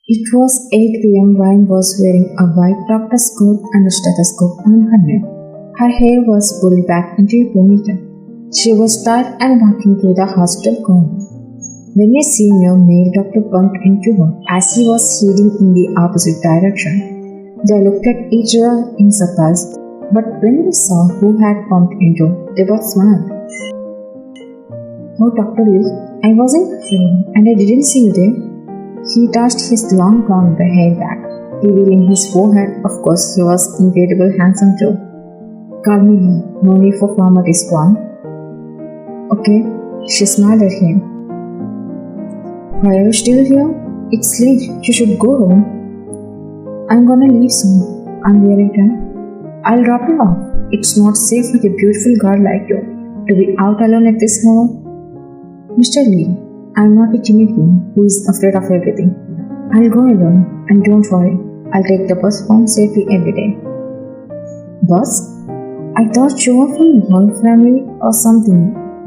It was 8 p.m. Vine was wearing a white doctor's coat and a stethoscope on her neck. Her hair was pulled back into a ponytail. She was tired and walking through the hospital corridor when a senior male doctor bumped into her as he was heading in the opposite direction. They looked at each other in surprise, but when they saw who had bumped into, they both smiled. "Oh, Dr. Lee, I wasn't afraid and I didn't see you there." He touched his long blonde hair back, revealing his forehead. Of course, he was incredibly handsome too. "Call me Lee, no need for formalities, one." "Okay," she smiled at him. "Why are you still here? It's late, you should go home." "I'm gonna leave soon. I'm nearly done. I'll drop you off. It's not safe for a beautiful girl like you to be out alone at this hour." "Mr. Lee, I'm not a timid one who is afraid of everything. I'll go alone, and don't worry, I'll take the bus home safely every day." "Bus? I thought you were from the whole family or something.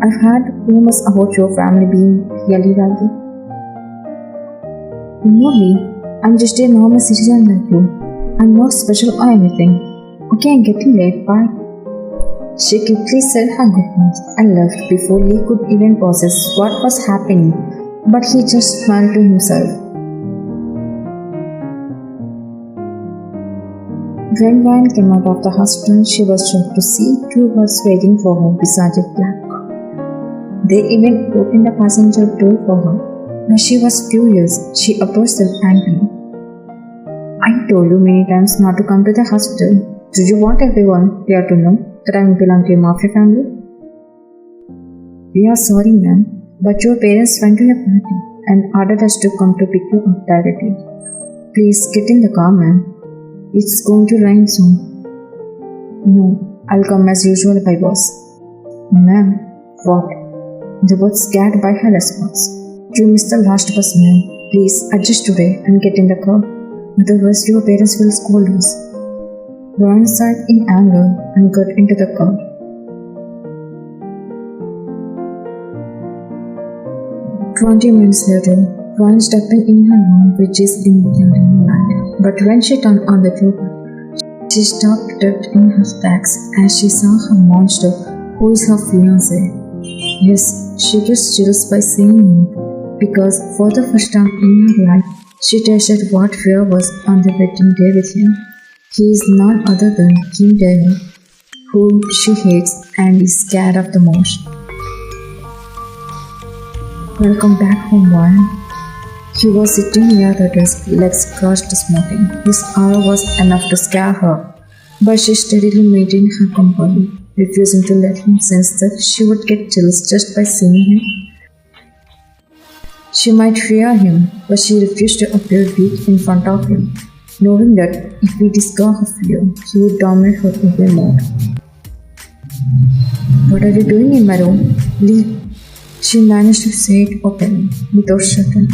I've heard rumors about your family being really wealthy." "No, Lee, I'm just a normal citizen like you. I'm not special or anything. Okay, I'm getting late, bye." She quickly said her goodbyes and left before Lee could even process what was happening, but he just smiled to himself. When Ryan came out of the hospital, she was shocked to see two girls waiting for her beside a black car. They even opened the passenger door for her. But she was furious. She approached them angrily. "I told you many times not to come to the hospital. Do you want everyone here to know that I belong to a Mafia family?" "We are sorry, ma'am, but your parents went to a party and ordered us to come to pick you up directly. Please get in the car, ma'am. It's going to rain soon." "No, I'll come as usual if I was." "Ma'am, what?" They were scared by her response. "You missed the last bus, ma'am. Please adjust today and get in the car. Otherwise, your parents will scold us." Ryan sighed in anger and got into the car. 20 minutes later, Ryan stepped in her room, which is in the night. But when she turned on the door, she stopped dead in her tracks as she saw her monster, who is her fiance. Yes, she gets chills by saying it, because for the first time in her life, she tasted what fear was on the wedding day with him. He is none other than King David, whom she hates and is scared of the most. Welcome back home, Ryan. He was sitting near the desk, legs crossed, smoking. His aura was enough to scare her, but she steadily maintained her composure, refusing to let him sense that she would get chills just by seeing him. She might fear him, but she refused to appear weak in front of him, knowing that if he discovered her fear, he would dominate her even more. "What are you doing in my room? Leave." She managed to say it openly, without shutting.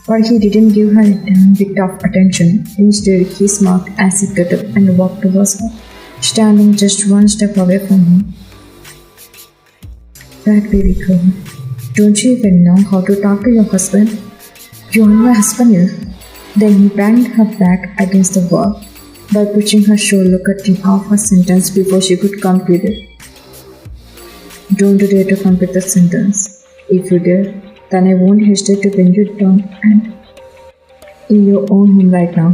But he didn't give her a damn bit of attention. Instead, he smirked as he got up and walked towards her, standing just one step away from her. "That baby girl, don't you even know how to talk to your husband? You are my husband here." Then he banged her back against the wall by pushing her shoulder, cutting off her sentence before she could complete it. "Don't dare to complete the sentence. If you dare, then I won't hesitate to bring you down and in your own home right now."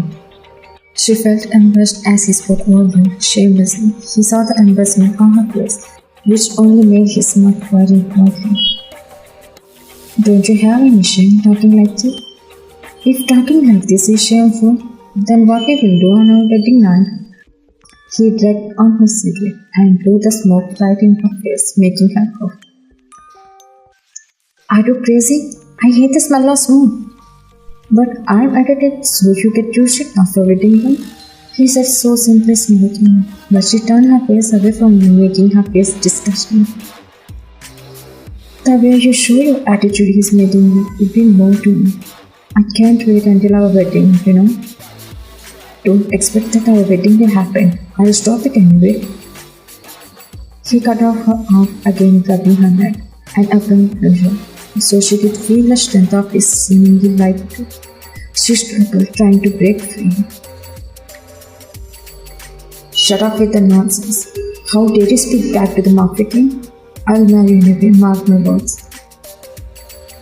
She felt embarrassed as he spoke over shamelessly. He saw the embarrassment on her face, which only made his mouth widen quietly. "Don't you have any shame talking like this? If talking like this is shameful, then what we will do on our wedding night?" He dragged on his cigarette and blew the smoke right in her face, making her cough. "Are you crazy? I hate the smell of smoke." "But I'm addicted, so you get used to it after wedding night," he said so simply, smirking. But she turned her face away from him, making her face disgusting. "The way you show your attitude is making me even more to me. I can't wait until our wedding, you know. Don't expect that our wedding will happen. I'll stop it anyway." He cut off her arm again, rubbing her neck and applying pressure, so she could feel the strength of his seemingly light too. She struggled, trying to break free. Shut up with the nonsense. How dare you speak back to the Mafia king? I'll marry you anyway, mark my words.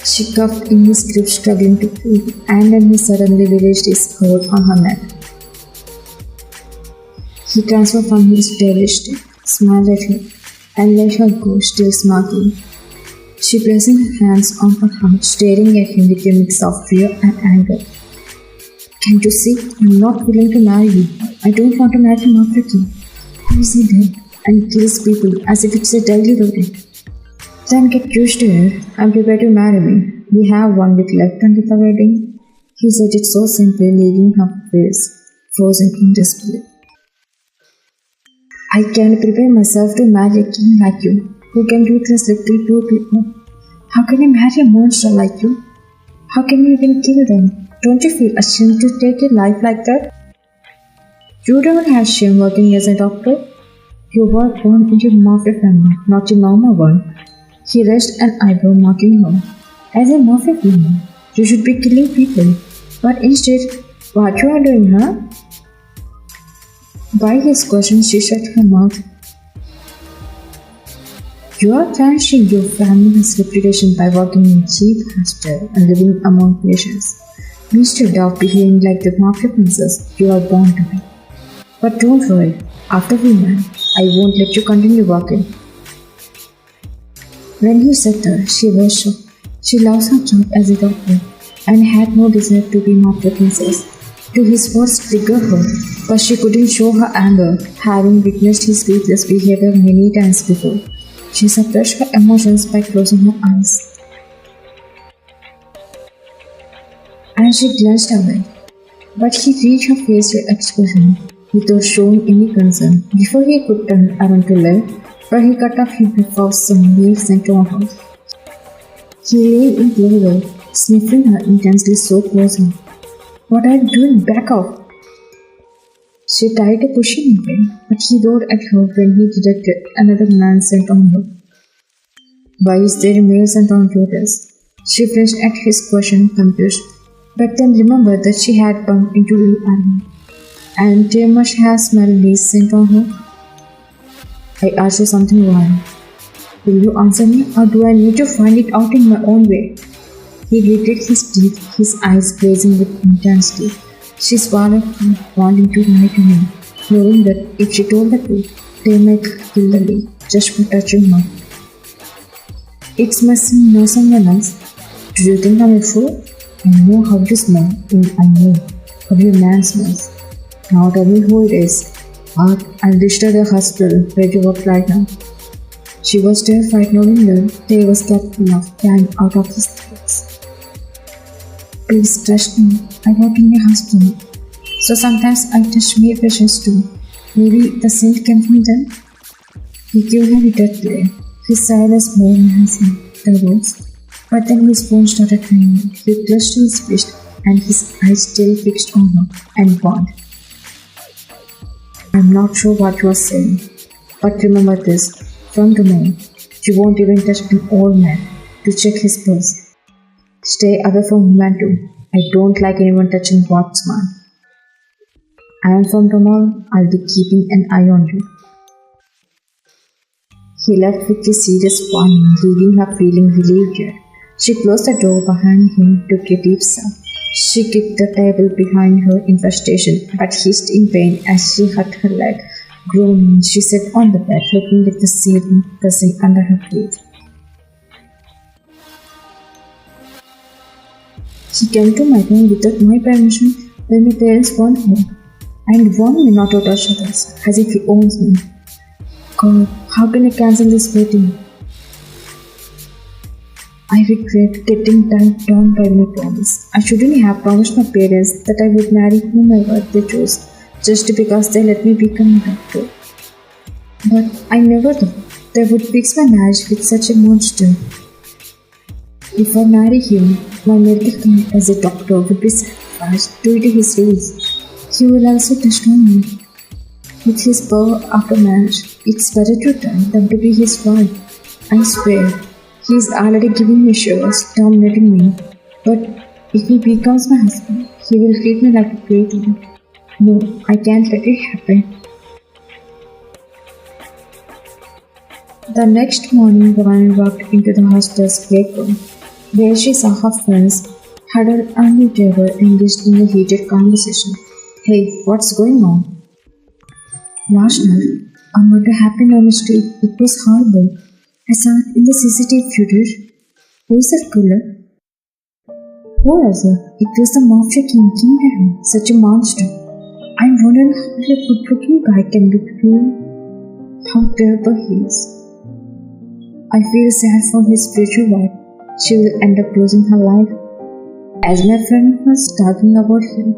She cuffed in his grip, struggling to breathe, and then he suddenly released his hold on her neck. He transferred from his devilish state, smiled at her, and let her go, still smirking. She placed her hands on her heart, staring at him with a mix of fear and anger. Can't you see? I'm not willing to marry you. I don't want to marry Mafia king. Who is he then? And kills people as if it's a daily routine. Then get used to it. I'm prepared to marry me. We have 1 week left until the wedding. He said it so simply, leaving her face frozen in disbelief. I can prepare myself to marry a king like you, who can ruthlessly kill poor people. How can I marry a monster like you? How can you even kill them? Don't you feel ashamed to take a life like that? You don't have shame working as a doctor. You were born into a Mafia family, not a normal one. He raised an eyebrow, mocking her. As a Mafia family, you should be killing people. But instead, what you are doing, huh? By his question, she shut her mouth. You are tarnishing your family's reputation by working in a cheap hostel and living among patients, instead of behaving like the Mafia princess you are born to be. But don't worry, after we marry, I won't let you continue working. When he said that, she was shocked. She loves her job as a doctor and had no desire to be Mafia princess. To his words triggered her, but she couldn't show her anger, having witnessed his ruthless behavior many times before. She suppressed her emotions by closing her eyes. And she glanced away. But he reached her facial expression without showing any concern. Before he could turn around to leave, but he cut off him before some waves sent on her. He lay in clover, sniffing her intensely so closely. What are you doing? Back off! She tried to push him away, but he roared at her when he detected another man sent on her. Why is there a male sent on Lotus? She flinched at his question, confused, but then remembered that she had bumped into the animal, and there must have smelled his scent on her. I asked you something wrong. Will you answer me, or do I need to find it out in my own way? He gritted his teeth, his eyes blazing with intensity. She swallowed him, wanting to lie to him, knowing that if she told the truth, they might kill the Lee just for touching her. It's must know someone else. Do you think I'm a fool? I know how you smell, and I know how your man smells. Now tell me who it is, or I'll destroy the hospital where you work right now. She was terrified knowing that they was capable of crying out of his throats. Please trust me, I work in a hospital, so sometimes I touch male patients too. Maybe the scent came from them? He gave her a death glare. His silence more menacing the words, but then his phone started ringing. He clutched his fist and his eyes still fixed on her and warned. I'm not sure what you are saying, but remember this, from tomorrow, you won't even touch an old man to check his pulse. Stay away from women too. I don't like anyone touching what's mine. And from tomorrow, I'll be keeping an eye on you. He left with a serious warning, leaving her feeling relieved yet. She closed the door behind him, took a deep sigh. She kicked the table behind her in frustration, but hissed in pain as she hurt her leg. Groaning, she sat on the bed, looking at the ceiling, pressing under her feet. He came to my room without my permission when my parents weren't home, and warned me not to touch others, as if he owns me. God, how can I cancel this wedding? I regret getting tied down by my promise. I shouldn't have promised my parents that I would marry whomever they chose, just because they let me become a doctor. But I never thought they would fix my marriage with such a monster. If I marry him, my medical career as a doctor would be sacrificed due to his rules. He will also destroy me. With his power after marriage, it's better to tell than to be his wife. I swear, he is already giving me shivers, dominating me. But if he becomes my husband, He will treat me like a traitor. No, I can't let it happen. The next morning, Brian walked into the hostel's playroom, where she saw her friends huddled on the table engaged in a heated conversation. Hey, what's going on? Last night, a murder happened on the street. It was horrible. I saw it in the CCTV footage. Who is that killer? Who was it? It was the Mafia king, Kidnapping. Such a monster. I'm wondering how a good-looking guy can be cruel. How terrible he is. I feel sad for his future wife. She will end up losing her life. As my friend was talking about him,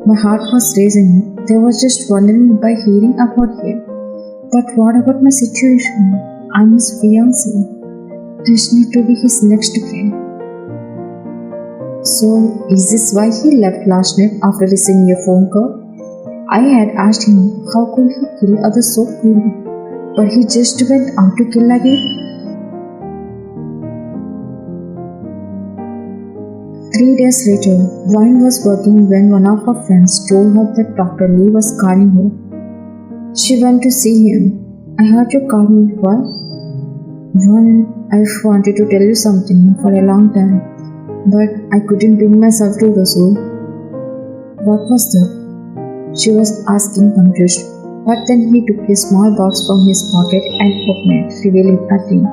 my heart was racing. They was just wondering by hearing about him. But what about my situation? I'm his fiance. This need to be his next friend. So, is this why he left last night after receiving a phone call? I had asked him how could he kill others so cruelly, but he just went out to kill again. 3 days later, Vine was working when one of her friends told her that Dr. Lee was calling her. She went to see him. I heard you call me. Why? Vine, I've wanted to tell you something for a long time, but I couldn't bring myself to do so. What was that? She was asking confused, but then he took a small box from his pocket and opened it, revealing a ring.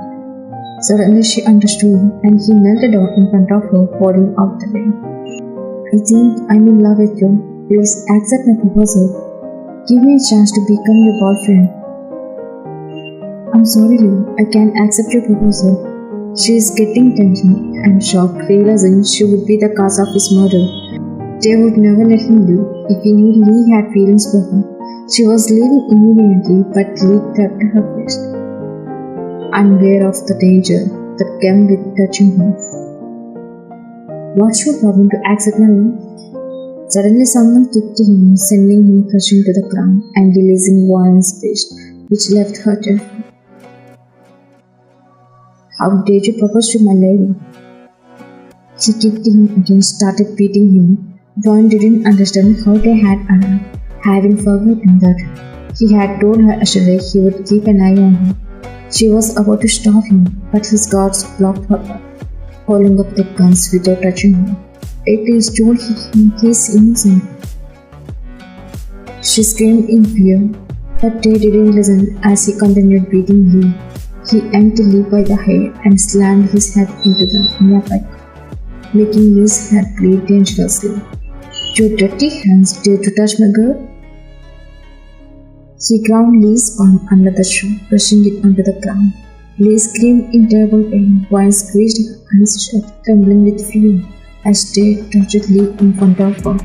Suddenly she understood, and he knelt down in front of her, holding out the ring. I think I'm in love with you. Please accept my proposal. Give me a chance to become your boyfriend. I'm sorry, Lee. I can't accept your proposal. She is getting tension and shocked, realizing she would be the cause of his murder. They would never let him leave. If he knew Lee had feelings for him, she was leaving immediately, but Lee kept her first, unaware of the danger that came with touching him. What's your problem to accept my love? Suddenly someone kicked him, sending him crashing to the ground and releasing Warren's fist, which left her terrified. How dare you propose to my lady? She kicked him again, started beating him. Warren didn't understand how they had arrived, having forgotten that he had told her yesterday he would keep an eye on her. She was about to stop him, but his guards blocked her up, holding up their guns without touching her. At least told him he is innocent. She screamed in fear, but they didn't listen as he continued beating Lee. He aimed Lee by the hair and slammed his head into the near back, making Lee's head bleed dangerously. Your dirty hands dare to touch my girl? He ground Lee's palm under the shoe, brushing it onto the ground. Lee screamed in terrible pain, while squeezed her eyes shut, trembling with fear, as they touched Lee in front of her.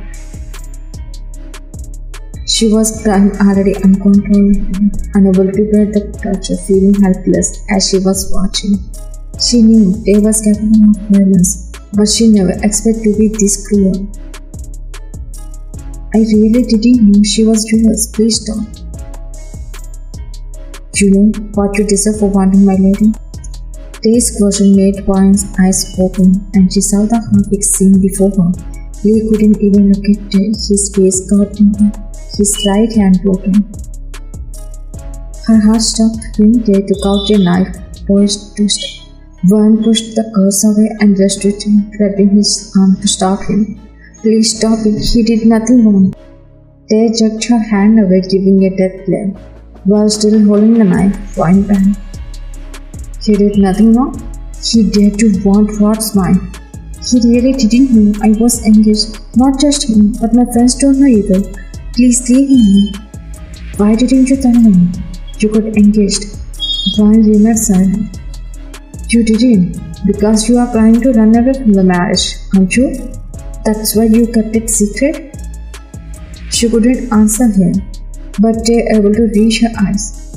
She was crying already uncontrollably, unable to bear the torture, feeling helpless as she was watching. She knew they was capable of violence, but she never expected to be this cruel. I really didn't know she was yours. Please stop. You know what you deserve for wanting my lady? This question made Warren's eyes open, and she saw the horrific scene before her. Lee couldn't even look at his face cut in his right hand broken. Her heart stopped when they took out a knife, poised to stab. Warren pushed the curse away and rushed to him, grabbing his arm to stop him. Please stop it, he did nothing wrong. They jerked her hand away, giving a death glare. While still holding the knife, Warren banged. He did nothing wrong. He dared to want what's mine. He really didn't know I was engaged. Not just him, but my friends don't know either. Please leave me. Why didn't you tell me? You got engaged. Warren remained silent. You didn't, because you are trying to run away from the marriage, aren't you? That's why you kept it secret? She couldn't answer him, but they were able to reach her eyes.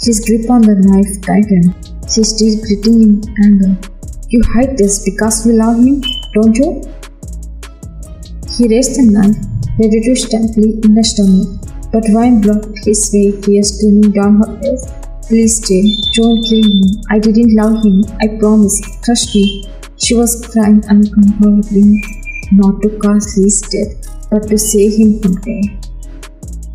His grip on the knife tightened, his teeth gritting in anger. You hide this because you love me, don't you? He raised the knife, ready to stab Lee in the stomach, but Vine blocked his way, tears streaming down her face. Please stay, don't kill me. I didn't love him, I promise, trust me. She was crying uncontrollably, not to cause Lee's death, but to save him from death.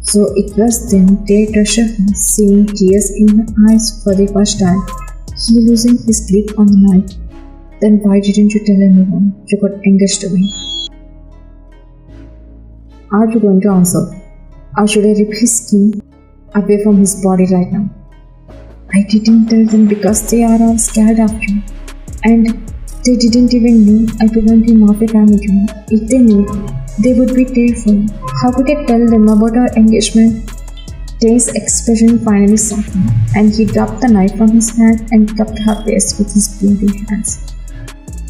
So it was then they touched her, seeing tears in her eyes for the first time, he losing his grip on the knife. Then why didn't you tell anyone? You got engaged to me. Are you going to answer? Or should I rip his skin away from his body right now? I didn't tell them because they are all scared of you. And they didn't even know I belong to Mafia family. If they knew, they would be terrified. How could I tell them about our engagement? Day's expression finally softened, and he dropped the knife from his hand and cupped her face with his bloody hands.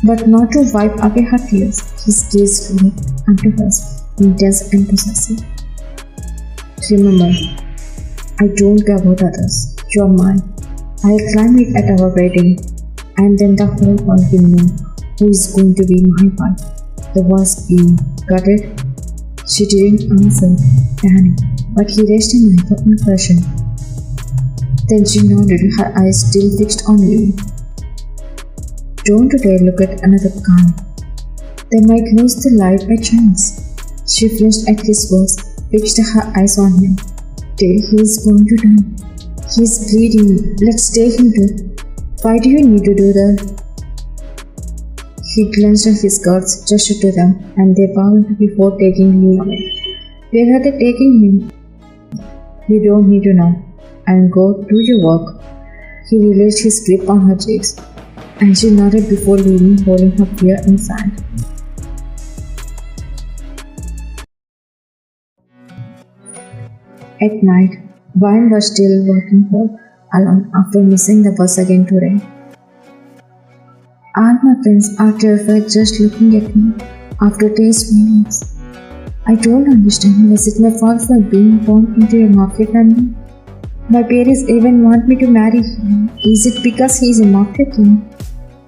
But not to wipe away her tears, his gaze looked unto hers, intense and possessive. Remember, I don't care about others. You are mine. I'll climb it at our wedding, and then the whole world will know who is going to be my wife. The worst being, got it? She didn't answer, panic, but he raised a knife of impression. Then she nodded, her eyes still fixed on you. Don't you dare look at another guy. They might lose the life by chance. She flinched at his words, fixed her eyes on him. Till he is going to die. He is bleeding. Let's take him to. Why do you need to do that? He clenched his skirts, gestured to them, and they bowed before taking him away. Where are they taking him? You don't need to know. And go do your work. He released his grip on her cheeks, and she nodded before leaving, holding her fear inside. At night, Brian was still walking home alone after missing the bus again today. All my friends are terrified just looking at me after days' meetings. I don't understand. Was it my fault for being born into a Mafia family? My parents even want me to marry him. Is it because he is a Mafia king?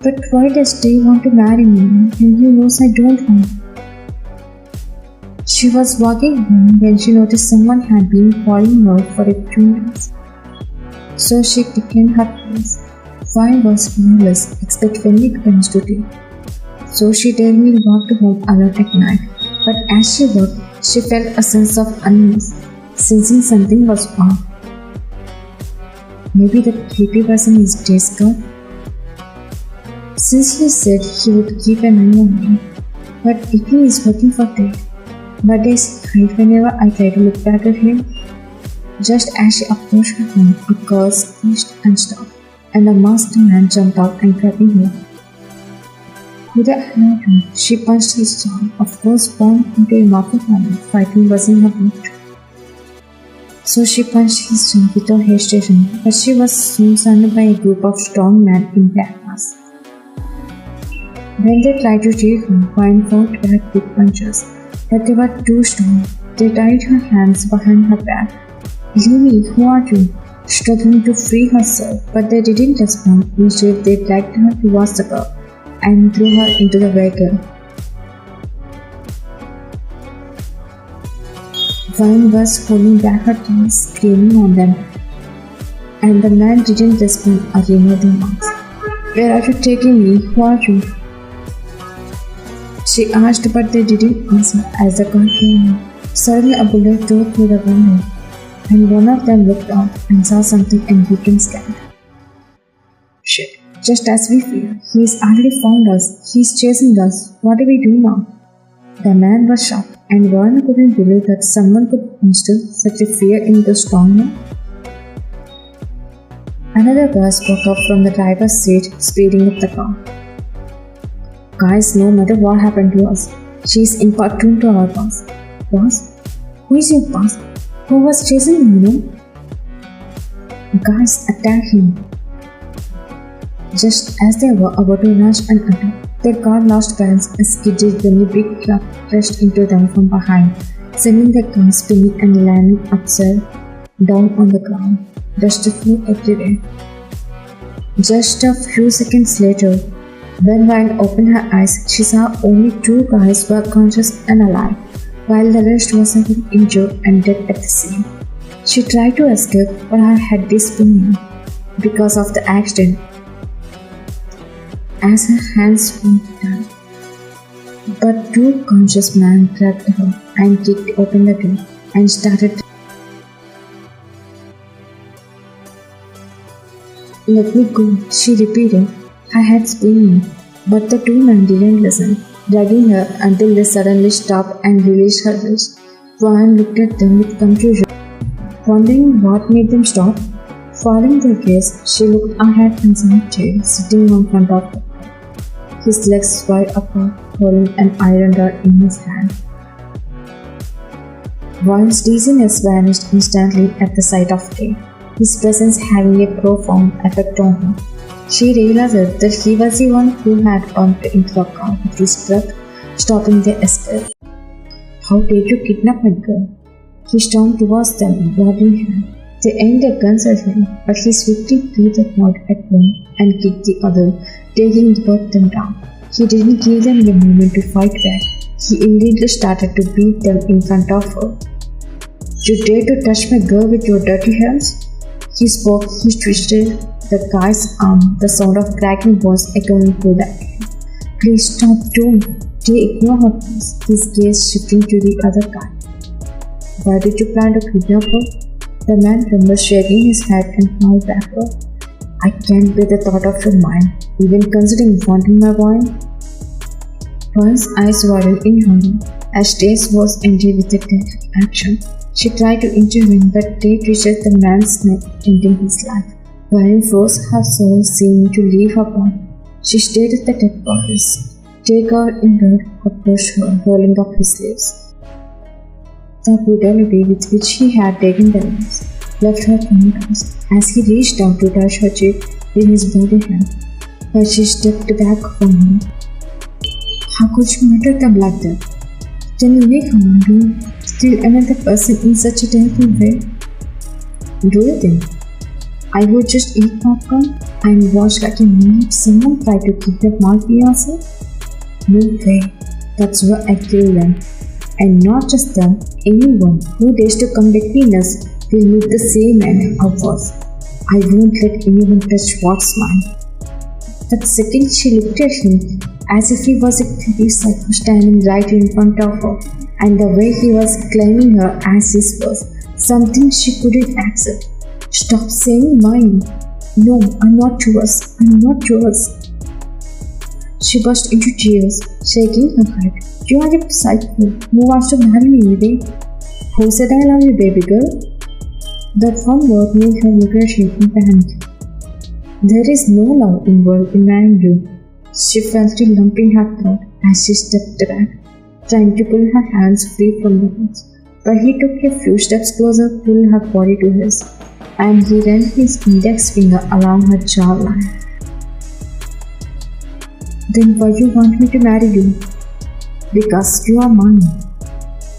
But why does they want to marry me and he knows I don't want? She was walking home when she noticed someone had been following her for a few minutes. So she quickened her pace. Fine was flawless, except when it comes to tea. So she daringly walked home alone at night. But as she walked, she felt a sense of unease, sensing something was wrong. Maybe the creepy person is Jay's girl. Since he said he would keep an eye on me, but if he is working for that, but days hide whenever I try to look back at him. Just as she approached her home, a car pushed and stopped, and a masked man jumped out and grabbing her. With a hand, she punched his jaw. Of course, born into a Mafia family, fighting was in her blood. So she punched his jaw without hesitation, but she was soon surrounded by a group of strong men in black masks. When they tried to take her, Vine fought back with punches, but they were too strong. They tied her hands behind her back. Leave me, who are you? Struggling to free herself, but they didn't respond. Instead, they dragged her towards the car and threw her into the vehicle. Vine was holding back her tears, screaming on them, and the man didn't respond or remove the mask. Where are you taking me? Who are you? She asked, but they didn't answer as the car came in. Suddenly, a bullet tore through the window, and one of them looked out and saw something and became scared. Shit, just as we feared, he's already found us. He's chasing us. What do we do now? The man was shocked, and Warren couldn't believe that someone could instill such a fear in the strong man. Another guy spoke up from the driver's seat, speeding up the car. Guys, no matter what happened to us, she's important to our boss. Boss? Who is your boss? Who was chasing you? Guys, attack him. Just as they were about to launch an attack, their car lost balance and skidded when a big truck crashed into them from behind, sending the car spinning and landing upside down on the ground. Dust flew everywhere. Just a few seconds later, when Vine opened her eyes, she saw only two guys were conscious and alive, while the rest was injured and dead at the scene. She tried to escape, but her head is spinning because of the accident. As her hands went down, But two conscious men grabbed her and kicked open the door and started. Let me go, she repeated. I had screamed, but the two men didn't listen, dragging her until they suddenly stopped and released her wrist. Brian looked at them with confusion, wondering what made them stop. Following their gaze, she looked ahead and saw a chair sitting in front of her. His legs were apart, holding an iron rod in his hand. Brian's dizziness vanished instantly at the sight of Kay, his presence having a profound effect on her. She realized that he was the one who had bumped into the car with his truck, stopping their escape. How dare you kidnap my girl? He stormed towards them, grabbing her. They aimed their guns at him, but he swiftly threw the crowd at one and kicked the other, taking both them down. He didn't give them the moment to fight back. He immediately started to beat them in front of her. You dare to touch my girl with your dirty hands? He spoke, he twisted the guy's arm, the sound of cracking was echoing through the air. Please stop, don't. They ignore her please, his gaze shifting to the other guy. Why did you plan to kidnap her? The man remembered shaking his head and howled backward. I can't bear the thought of your mind, even considering wanting my wine. One's eyes widened in horror as Tace was ended with a death action. She tried to intervene, but Tate reached the man's neck, ending his life. Brian froze, her soul seeming to leave her body. She stared at the dead bodies. Tate got injured, approached her, rolling up his sleeves. The brutality with which he had taken the knives left her comatose as he reached out to touch her cheek in his body hand, but she stepped back from him. How could you murder them like that? Can you make a murderer kill another person in such a terrible way? Do you think I would just eat popcorn and watch like a minute someone try to kidnap my fiance? No way, that's why I kill them. And not just them, anyone who dares to come between us will meet the same end of us. I won't let anyone touch what's mine. That second she looked at him as if he was a creepy psycho standing right in front of her, and the way he was claiming her as his was something she couldn't accept. Stop saying mine. No, I'm not yours. I'm not yours. She burst into tears, shaking her head. You are a psycho who wants to marry me, baby. Who said I love you, baby girl? That one word made her look at him in panic. There is no love involved in marrying you. She felt a lump in her throat as she stepped back, trying to pull her hands free from the house. But he took a few steps closer, pulled her body to his, and he ran his index finger along her jawline. Then why you want me to marry you? Because you are mine.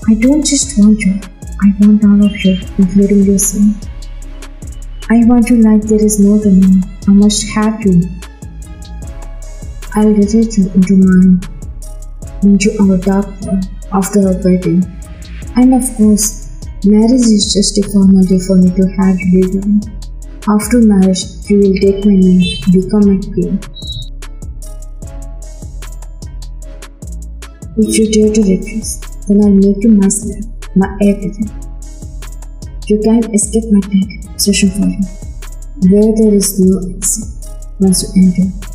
I don't just want you, I want all of you, including your son. I want you like there is no tomorrow. I must have you. I'll get you into mine, into our dark world after our wedding. And of course, marriage is just a formality for me to have you legally. After marriage, you will take my name, become my queen. If you dare to refuse, then I'll make you my slave, my everything. You can't escape my death obsession for you, where there is no exit once you enter.